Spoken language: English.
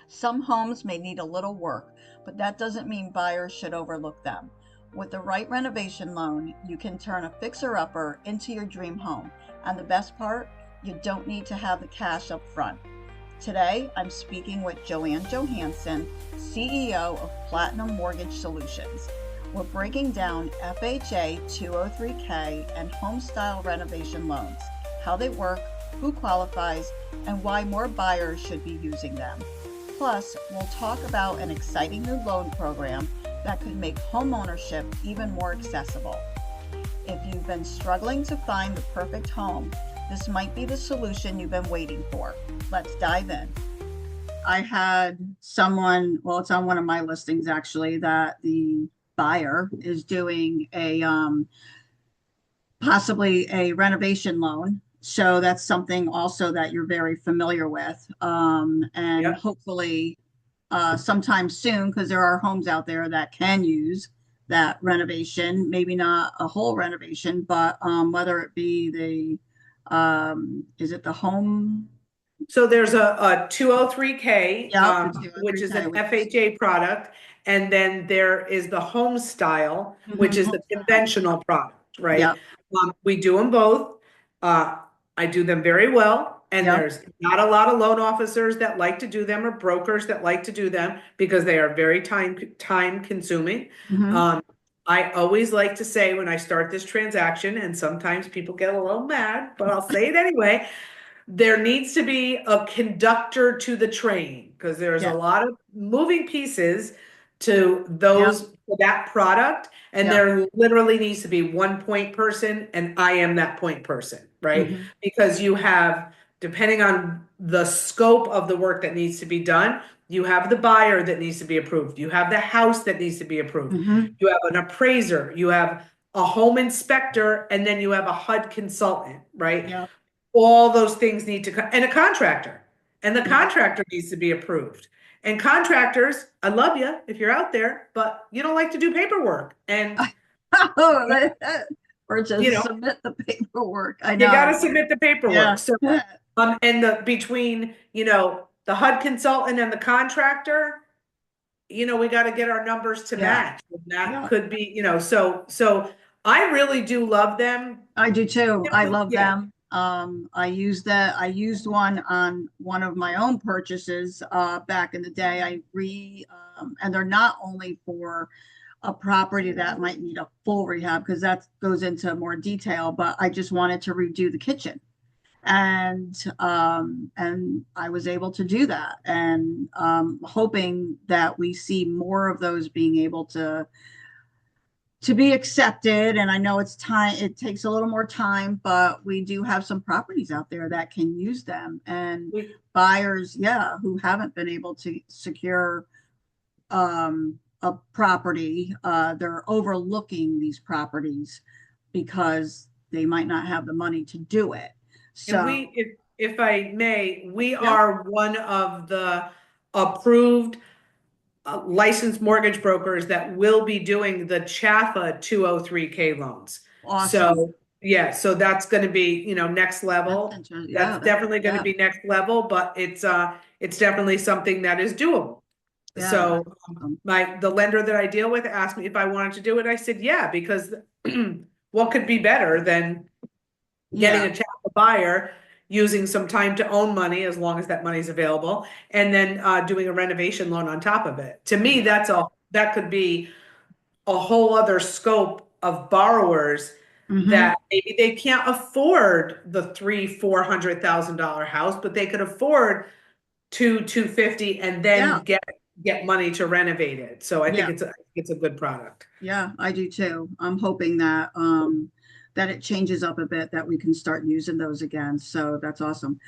Some homes may need a little work, but that doesn't mean buyers should overlook them. With the right renovation loan, you can turn a fixer-upper into your dream home. And the best part, you don't need to have the cash up front. Today, I'm speaking with Joanne Johansen, CEO of Platinum Mortgage Solutions. We're breaking down FHA 203K and home style renovation loans, how they work, who qualifies, and why more buyers should be using them. Plus, we'll talk about an exciting new loan program that could make homeownership even more accessible. If you've been struggling to find the perfect home, this might be the solution you've been waiting for. Let's dive in. I had someone, well, it's on one of my listings actually, that the buyer is doing a possibly a renovation loan. So that's something also that you're very familiar with. And Yep. hopefully sometime soon, because there are homes out there that can use that renovation, maybe not a whole renovation, but whether it be is it the home? So there's a 203K, Yep, the which is 203K, an which is FHA product, and then there is the home style, which is home the style. conventional product, right? Yep, We do them both. Uh, I do them very well, and yep. there's not a lot of loan officers that like to do them or brokers that like to do them because they are very time consuming. Hmm. Um, I always like to say when I start this transaction, and sometimes people get a little mad, but I'll say it anyway. There needs to be a conductor to the train because there's a Yeah, lot of moving pieces to yep, that product, and yep. there literally needs to be one point person, and I am that point person, right? Hmm. Because you have, depending on the scope of the work that needs to be done, you have the buyer that needs to be approved, you have the house that needs to be approved, Hmm. you have an appraiser, you have a home inspector, and then you have a HUD consultant, right? Yep, All those things need to, and a contractor, and the yep. contractor needs to be approved. And contractors, I love you if you're out there, but you don't like to do paperwork. And, Or you just know, submit the paperwork. I you got know. to submit the paperwork. Yeah. So, and between, the HUD consultant and the contractor, we got to get our numbers to Yeah. match. And that Yeah. could be, so I really do love them. I do too. I love Yeah. them. I used one on one of my own purchases back in the day. And they're not only for a property that might need a full rehab because that goes into more detail, but I just wanted to redo the kitchen. And I was able to do that, and hoping that we see more of those being able to be accepted. And I know it's time, it takes a little more time, but we do have some properties out there that can use them. And We, buyers, yeah, who haven't been able to secure a property, they're overlooking these properties because they might not have the money to do it. And So, we, if I may, we yep, are one of the approved licensed mortgage brokers that will be doing the Chaffa 203K loans. awesome. So, yeah, so that's going to be, next That's level. interesting. That's Yeah, definitely going to yeah, be next level, but it's definitely something that is doable. yeah, So that's awesome. the lender that I deal with asked me if I wanted to do it. I said, yeah, because what could be better than getting Yeah, a Chapel buyer, using some time to own money as long as that money's available, and then doing a renovation loan on top of it. To me, yeah. that could be a whole other scope of borrowers Hmm. that maybe they can't afford the 300,000-400,000 house, but they could afford 250 and Yeah, then get money to renovate it. So I think yeah. it's a good product. Yeah, I do too. I'm hoping that it changes up a bit, that we can start using those again. So that's awesome.